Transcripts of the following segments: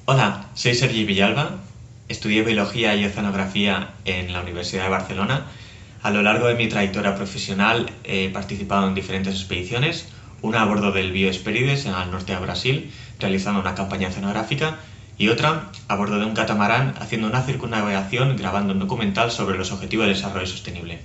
Hola, soy Sergi Villalba. Estudié Biología y Oceanografía en la Universidad de Barcelona. A lo largo de mi trayectoria profesional he participado en diferentes expediciones, una a bordo del Bioespérides en el norte de Brasil, realizando una campaña oceanográfica, y otra a bordo de un catamarán haciendo una circunnavegación grabando un documental sobre los objetivos de desarrollo sostenible.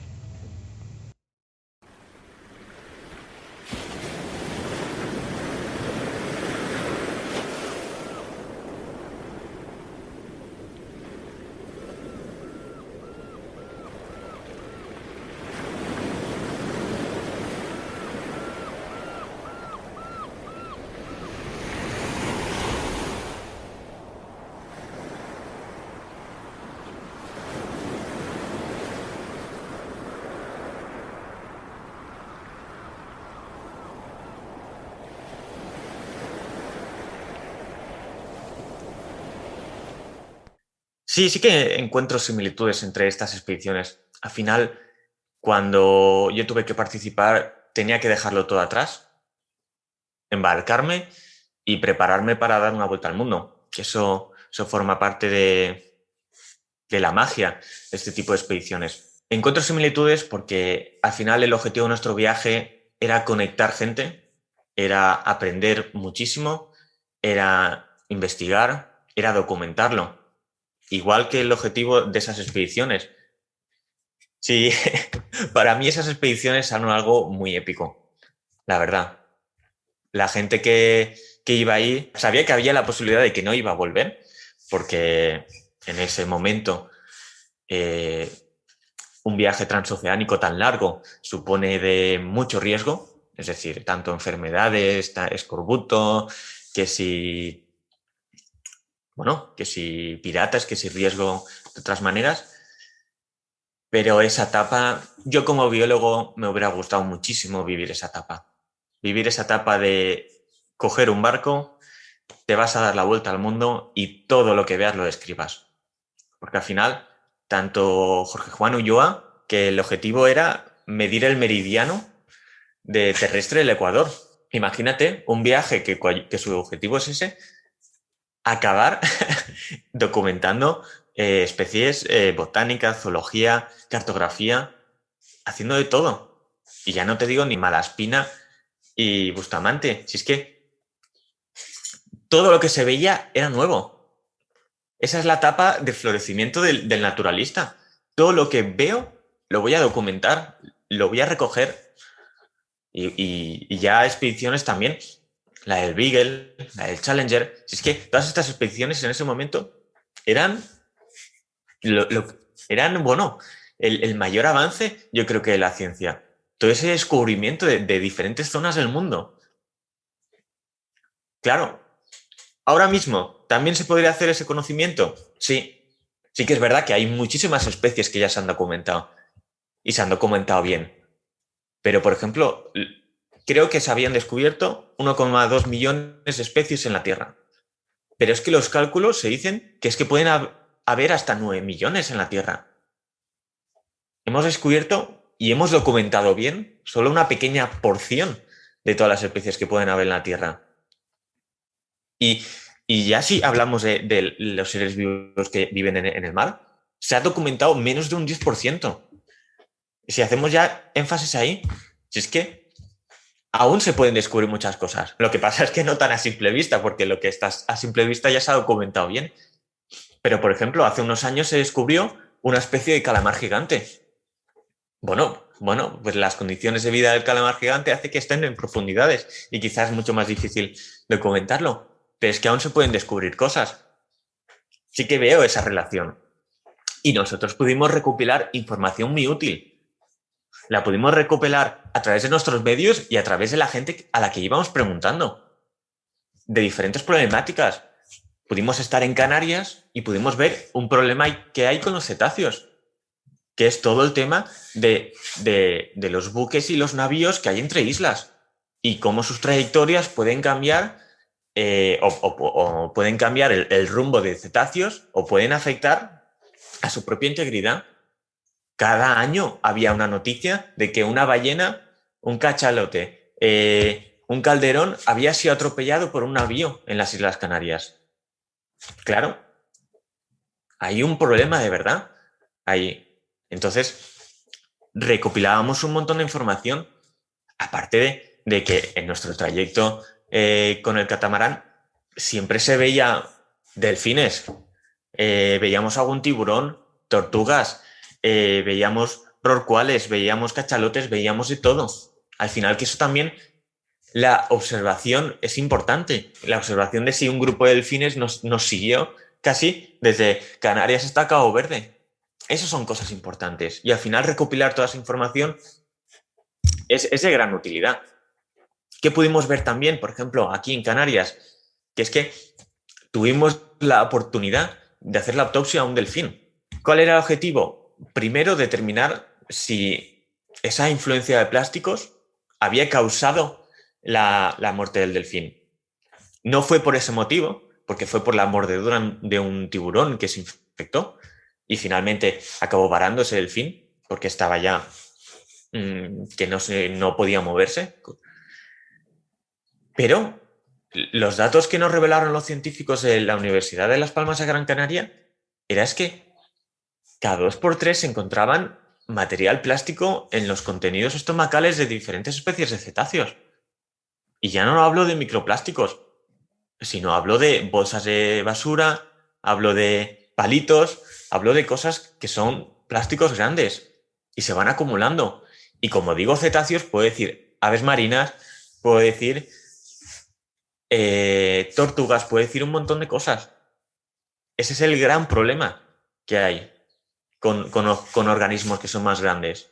Sí que encuentro similitudes entre estas expediciones. Al final, cuando yo tuve que participar, tenía que dejarlo todo atrás, embarcarme y prepararme para dar una vuelta al mundo. Que eso forma parte de la magia de este tipo de expediciones. Encuentro similitudes porque al final el objetivo de nuestro viaje era conectar gente, era aprender muchísimo, era investigar, era documentarlo. Igual que el objetivo de esas expediciones. Sí, para mí esas expediciones son algo muy épico, la verdad. La gente que iba ahí sabía que había la posibilidad de que no iba a volver, porque en ese momento eh, un viaje transoceánico tan largo supone de mucho riesgo, es decir, tanto enfermedades, escorbuto, que si, bueno, que si piratas, que si riesgo de otras maneras. Pero esa etapa, yo como biólogo me hubiera gustado muchísimo vivir esa etapa. Vivir esa etapa de coger un barco, te vas a dar la vuelta al mundo y todo lo que veas lo escribas. Porque al final, tanto Jorge Juan Ulloa, que el objetivo era medir el meridiano de terrestre del Ecuador. Imagínate un viaje que su objetivo es ese, acabar documentando especies, botánica, zoología, cartografía, haciendo de todo. Y ya no te digo ni Malaspina y Bustamante. Si es que todo lo que se veía era nuevo. Esa es la etapa de florecimiento del naturalista. Todo lo que veo lo voy a documentar, lo voy a recoger. Y ya expediciones también, la del Beagle, la del Challenger. Si es que todas estas expediciones en ese momento eran, lo, lo- eran bueno, el mayor avance, yo creo que de la ciencia. Todo ese descubrimiento de diferentes zonas del mundo. Claro, ahora mismo, ¿también se podría hacer ese conocimiento? Sí, sí que es verdad que hay muchísimas especies que ya se han documentado y se han documentado bien. Pero, por ejemplo, creo que se habían descubierto 1,2 millones de especies en la Tierra. Pero es que los cálculos se dicen que es que pueden haber hasta 9 millones en la Tierra. Hemos descubierto y hemos documentado bien solo una pequeña porción de todas las especies que pueden haber en la Tierra. Y, y ya si hablamos de los seres vivos que viven en el mar, se ha documentado menos de un 10%. Si hacemos ya énfasis ahí, si es que aún se pueden descubrir muchas cosas. Lo que pasa es que no tan a simple vista, porque lo que está a simple vista ya se ha documentado bien. Pero, por ejemplo, hace unos años se descubrió una especie de calamar gigante. Bueno, pues las condiciones de vida del calamar gigante hace que estén en profundidades y quizás es mucho más difícil documentarlo. Pero es que aún se pueden descubrir cosas. Sí que veo esa relación. Y nosotros pudimos recopilar información muy útil. La pudimos recopilar a través de nuestros medios y a través de la gente a la que íbamos preguntando de diferentes problemáticas. Pudimos estar en Canarias y pudimos ver un problema que hay con los cetáceos, que es todo el tema de los buques y los navíos que hay entre islas y cómo sus trayectorias pueden cambiar o pueden cambiar el rumbo de cetáceos o pueden afectar a su propia integridad. Cada año había una noticia de que una ballena, un cachalote, un calderón había sido atropellado por un navío en las Islas Canarias. Claro, hay un problema de verdad ahí. Entonces, recopilábamos un montón de información, aparte de que en nuestro trayecto con el catamarán siempre se veía delfines, veíamos algún tiburón, tortugas, veíamos rorcuales, veíamos cachalotes, veíamos de todo. Al final, que eso también, la observación es importante. La observación de si un grupo de delfines nos siguió casi desde Canarias hasta Cabo Verde. Esas son cosas importantes. Y al final recopilar toda esa información es de gran utilidad. ¿Qué pudimos ver también, por ejemplo, aquí en Canarias? Que es que tuvimos la oportunidad de hacer la autopsia a un delfín. ¿Cuál era el objetivo? Primero, determinar si esa influencia de plásticos había causado la muerte del delfín. No fue por ese motivo, porque fue por la mordedura de un tiburón que se infectó y finalmente acabó varando ese delfín porque estaba ya que no podía moverse. Pero los datos que nos revelaron los científicos de la Universidad de Las Palmas de Gran Canaria es que cada 2 por 3 se encontraban material plástico en los contenidos estomacales de diferentes especies de cetáceos. Y ya no hablo de microplásticos, sino hablo de bolsas de basura, hablo de palitos, hablo de cosas que son plásticos grandes y se van acumulando. Y como digo cetáceos, puedo decir aves marinas, puedo decir tortugas, puedo decir un montón de cosas. Ese es el gran problema que hay con organismos que son más grandes.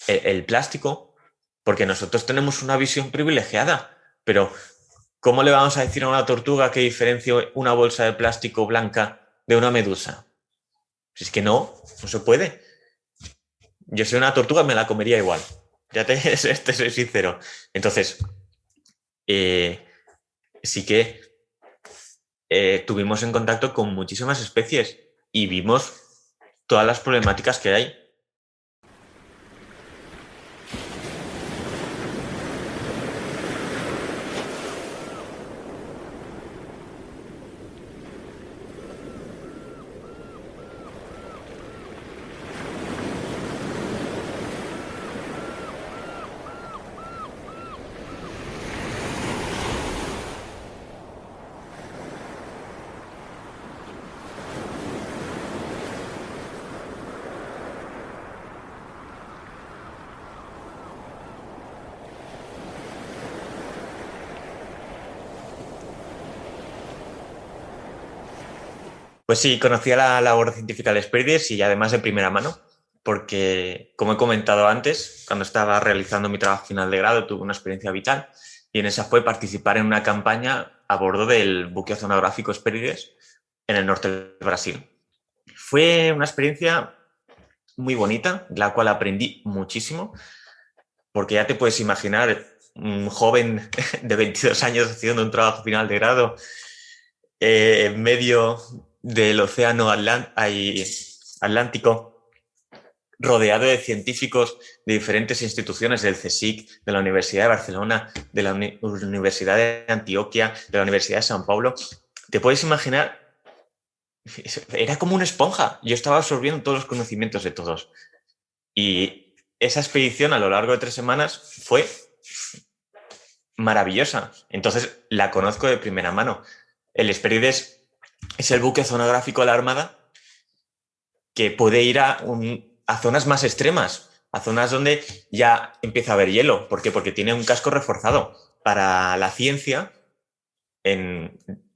El plástico, porque nosotros tenemos una visión privilegiada, pero ¿cómo le vamos a decir a una tortuga que diferencie una bolsa de plástico blanca de una medusa? Si es que no se puede. Yo soy una tortuga, me la comería igual. Ya te soy sincero. Entonces, sí que tuvimos en contacto con muchísimas especies y vimos todas las problemáticas que hay. Pues sí, conocía la labor científica de Hesperides y además de primera mano, porque, como he comentado antes, cuando estaba realizando mi trabajo final de grado tuve una experiencia vital y en esa fue participar en una campaña a bordo del buque oceanográfico Hesperides en el norte del Brasil. Fue una experiencia muy bonita, de la cual aprendí muchísimo, porque ya te puedes imaginar un joven de 22 años haciendo un trabajo final de grado en medio del océano Atlántico, rodeado de científicos de diferentes instituciones, del CSIC, de la Universidad de Barcelona, de la Universidad de Antioquia, de la Universidad de San Pablo. Te puedes imaginar, era como una esponja. Yo estaba absorbiendo todos los conocimientos de todos. Y esa expedición a lo largo de 3 semanas fue maravillosa. Entonces la conozco de primera mano. El Hesperides es el buque oceanográfico de la Armada que puede ir a zonas más extremas, a zonas donde ya empieza a haber hielo. ¿Por qué? Porque tiene un casco reforzado. Para la ciencia,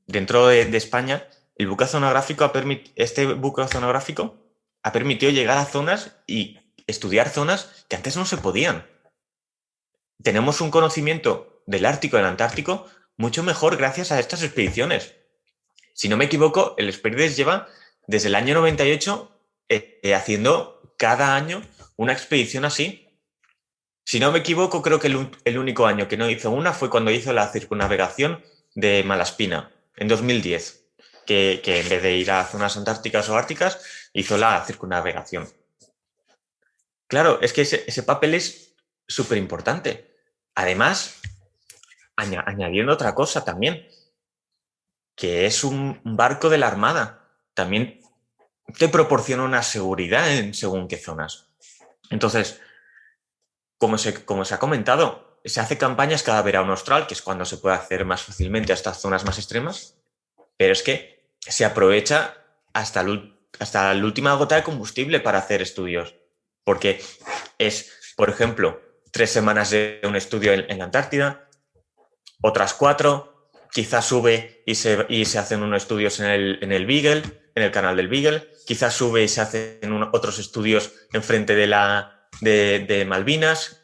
dentro de España, este buque oceanográfico ha permitido llegar a zonas y estudiar zonas que antes no se podían. Tenemos un conocimiento del Ártico y del Antártico mucho mejor gracias a estas expediciones. Si no me equivoco, el Hesperides lleva desde el año 98 haciendo cada año una expedición así. Si no me equivoco, creo que el único año que no hizo una fue cuando hizo la circunnavegación de Malaspina, en 2010, que en vez de ir a zonas antárticas o árticas, hizo la circunnavegación. Claro, es que ese papel es súper importante. Además, añadiendo otra cosa también, que es un barco de la Armada. También te proporciona una seguridad en según qué zonas. Entonces, como se ha comentado, se hace campañas cada verano austral, que es cuando se puede acceder más fácilmente a estas zonas más extremas, pero es que se aprovecha hasta la última gota de combustible para hacer estudios, porque es, por ejemplo, 3 semanas de un estudio en la Antártida, otras 4, quizás sube y se hacen unos estudios en el Beagle, en el canal del Beagle, quizás sube y se hacen otros estudios enfrente de Malvinas,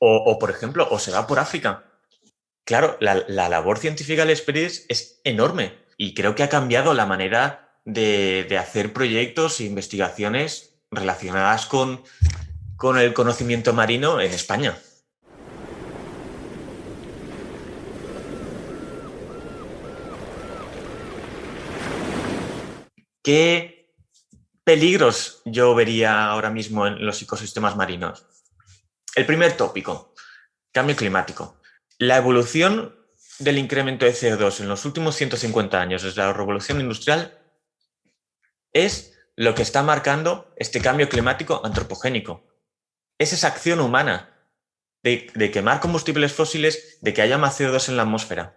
o, por ejemplo, o se va por África. Claro, la labor científica del Spirit es enorme y creo que ha cambiado la manera de hacer proyectos e investigaciones relacionadas con el conocimiento marino en España. ¿Qué peligros yo vería ahora mismo en los ecosistemas marinos? El primer tópico, cambio climático. La evolución del incremento de CO2 en los últimos 150 años, desde la revolución industrial, es lo que está marcando este cambio climático antropogénico. Es esa acción humana de quemar combustibles fósiles, de que haya más CO2 en la atmósfera.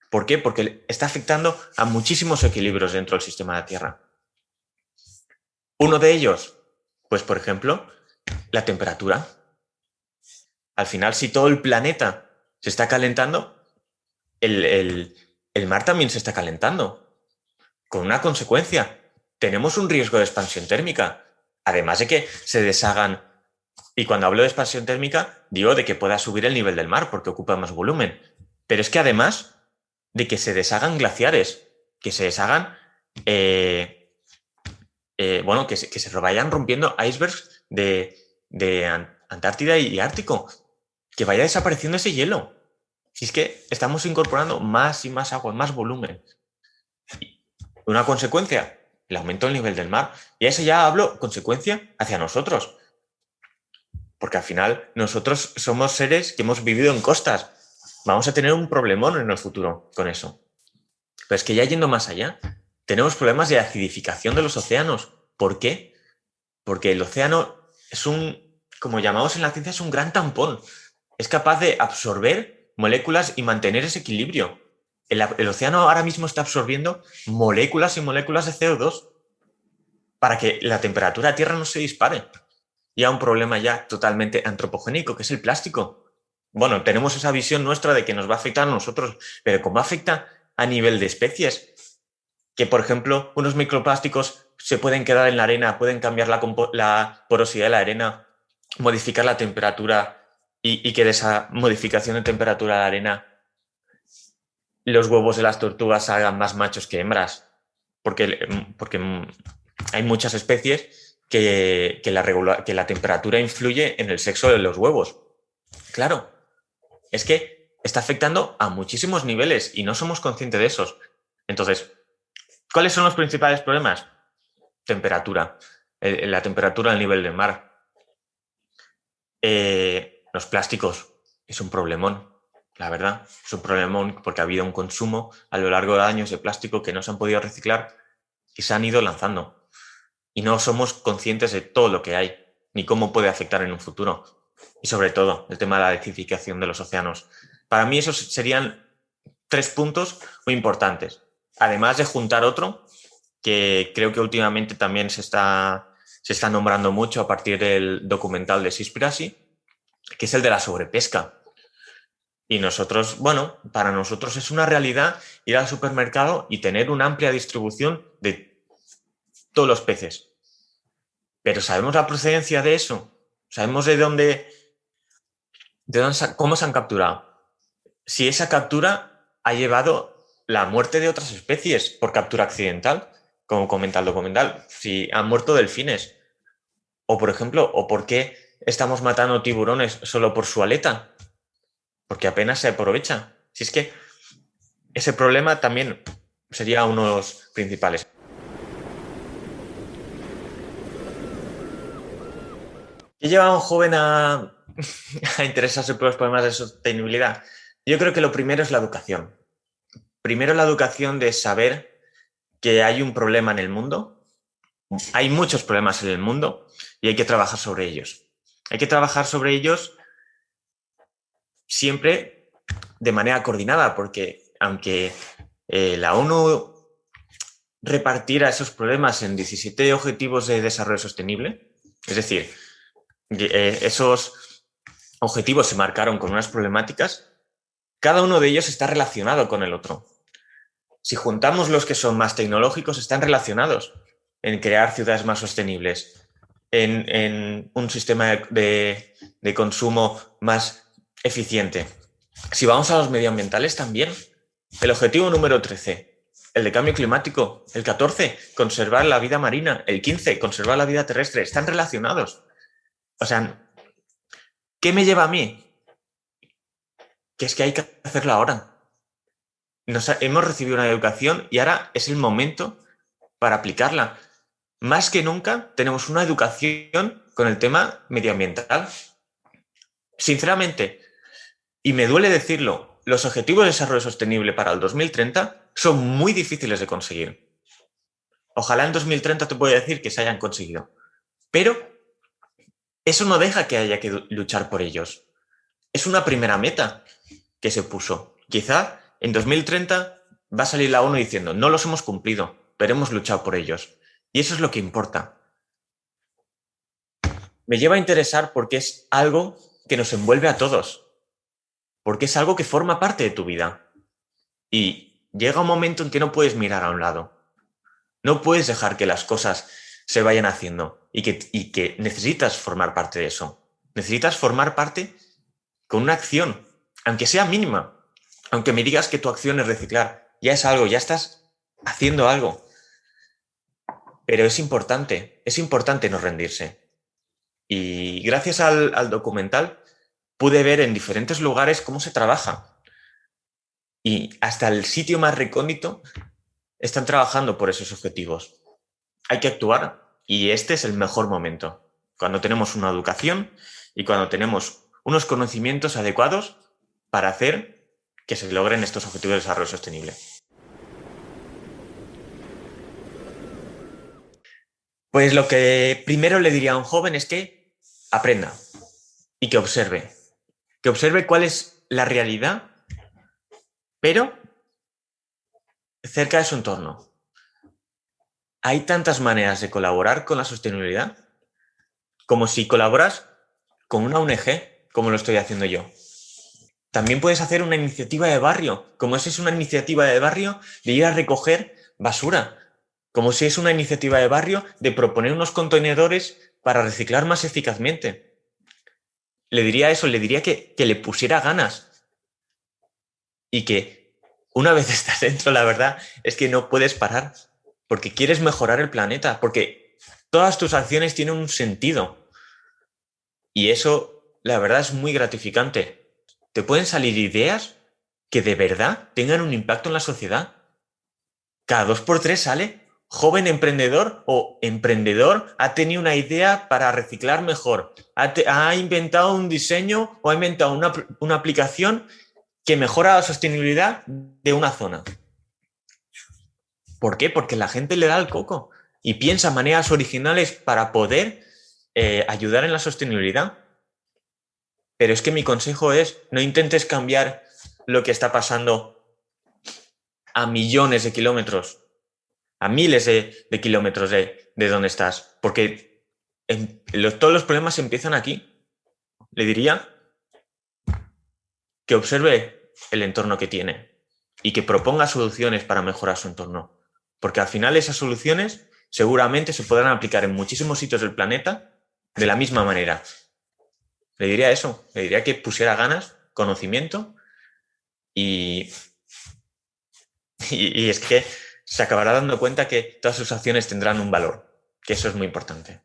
¿Por qué? Porque está afectando a muchísimos equilibrios dentro del sistema de la Tierra. Uno de ellos, pues por ejemplo, la temperatura. Al final, si todo el planeta se está calentando, el mar también se está calentando. Con una consecuencia, tenemos un riesgo de expansión térmica. Además de que se deshagan, y cuando hablo de expansión térmica, digo de que pueda subir el nivel del mar porque ocupa más volumen. Pero es que además de que se deshagan glaciares, que se deshagan, que se vayan rompiendo icebergs de Antártida y Ártico, que vaya desapareciendo ese hielo. Si es que estamos incorporando más y más agua, más volumen. Una consecuencia, el aumento del nivel del mar. Y eso ya hablo consecuencia hacia nosotros. Porque al final nosotros somos seres que hemos vivido en costas. Vamos a tener un problemón en el futuro con eso. Pero es que ya yendo más allá, tenemos problemas de acidificación de los océanos. ¿Por qué? Porque el océano es como llamamos en la ciencia, es un gran tampón. Es capaz de absorber moléculas y mantener ese equilibrio. El océano ahora mismo está absorbiendo moléculas y moléculas de CO2 para que la temperatura de Tierra no se dispare. Y a un problema ya totalmente antropogénico, que es el plástico. Bueno, tenemos esa visión nuestra de que nos va a afectar a nosotros, pero ¿cómo afecta a nivel de especies? Que, por ejemplo, unos microplásticos se pueden quedar en la arena, pueden cambiar la porosidad de la arena, modificar la temperatura y que de esa modificación de temperatura de la arena los huevos de las tortugas salgan más machos que hembras. Porque hay muchas especies que la temperatura influye en el sexo de los huevos. Claro, es que está afectando a muchísimos niveles y no somos conscientes de esos. Entonces, ¿cuáles son los principales problemas? Temperatura, la temperatura al nivel del mar. Los plásticos, es un problemón, la verdad. Es un problemón porque ha habido un consumo a lo largo de años de plástico que no se han podido reciclar y se han ido lanzando. Y no somos conscientes de todo lo que hay, ni cómo puede afectar en un futuro. Y sobre todo, el tema de la acidificación de los océanos. Para mí esos serían 3 puntos muy importantes. Además de juntar otro, que creo que últimamente también se está nombrando mucho a partir del documental de Seaspiracy, que es el de la sobrepesca. Y nosotros, bueno, para nosotros es una realidad ir al supermercado y tener una amplia distribución de todos los peces. Pero ¿sabemos la procedencia de eso? ¿Sabemos cómo se han capturado? Si esa captura ha llevado la muerte de otras especies por captura accidental, como comenta el documental, si han muerto delfines, o por ejemplo, o por qué estamos matando tiburones solo por su aleta, porque apenas se aprovecha. Si es que ese problema también sería uno de los principales. ¿Qué lleva a un joven a interesarse por los problemas de sostenibilidad? Yo creo que lo primero es la educación. primero la educación de saber que hay un problema en el mundo, hay muchos problemas en el mundo y hay que trabajar sobre ellos. Hay que trabajar sobre ellos siempre de manera coordinada, porque aunque la ONU repartiera esos problemas en 17 objetivos de desarrollo sostenible, es decir, esos objetivos se marcaron con unas problemáticas, cada uno de ellos está relacionado con el otro. Si juntamos los que son más tecnológicos, están relacionados en crear ciudades más sostenibles, en un sistema de consumo más eficiente. Si vamos a los medioambientales también, el objetivo número 13, el de cambio climático, el 14, conservar la vida marina, el 15, conservar la vida terrestre, están relacionados. O sea, ¿qué me lleva a mí? Que es que hay que hacerlo ahora. Hemos recibido una educación y ahora es el momento para aplicarla. Más que nunca tenemos una educación con el tema medioambiental. Sinceramente, y me duele decirlo, los objetivos de desarrollo sostenible para el 2030 son muy difíciles de conseguir. Ojalá en 2030 te pueda decir que se hayan conseguido. Pero eso no deja que haya que luchar por ellos. Es una primera meta que se puso. Quizá en 2030 va a salir la ONU diciendo no los hemos cumplido, pero hemos luchado por ellos. Y eso es lo que importa. Me lleva a interesar porque es algo que nos envuelve a todos. Porque es algo que forma parte de tu vida. Y llega un momento en que no puedes mirar a un lado. No puedes dejar que las cosas se vayan haciendo y que necesitas formar parte de eso. Necesitas formar parte con una acción, aunque sea mínima. Aunque me digas que tu acción es reciclar, ya es algo, ya estás haciendo algo. Pero es importante no rendirse. Y gracias al documental pude ver en diferentes lugares cómo se trabaja. Y hasta el sitio más recóndito están trabajando por esos objetivos. Hay que actuar y este es el mejor momento. Cuando tenemos una educación y cuando tenemos unos conocimientos adecuados para hacer que se logren estos objetivos de desarrollo sostenible. Pues lo que primero le diría a un joven es que aprenda y que observe cuál es la realidad, pero cerca de su entorno. Hay tantas maneras de colaborar con la sostenibilidad como si colaboras con una ONG, como lo estoy haciendo yo. También puedes hacer una iniciativa de barrio, como si es una iniciativa de barrio de ir a recoger basura, como si es una iniciativa de barrio de proponer unos contenedores para reciclar más eficazmente. Le diría eso, le diría que le pusiera ganas y que una vez estás dentro, la verdad es que no puedes parar porque quieres mejorar el planeta, porque todas tus acciones tienen un sentido y eso, la verdad, es muy gratificante. Te pueden salir ideas que de verdad tengan un impacto en la sociedad. Cada 2x3 sale joven emprendedor o emprendedor ha tenido una idea para reciclar mejor, ha inventado un diseño o ha inventado una aplicación que mejora la sostenibilidad de una zona. ¿Por qué? Porque la gente le da el coco y piensa maneras originales para poder ayudar en la sostenibilidad. Pero es que mi consejo es, no intentes cambiar lo que está pasando a millones de kilómetros, a miles de kilómetros de donde estás, porque todos los problemas empiezan aquí. Le diría que observe el entorno que tiene y que proponga soluciones para mejorar su entorno, porque al final esas soluciones seguramente se podrán aplicar en muchísimos sitios del planeta de la misma manera. Le diría eso, le diría que pusiera ganas, conocimiento y es que se acabará dando cuenta que todas sus acciones tendrán un valor, que eso es muy importante.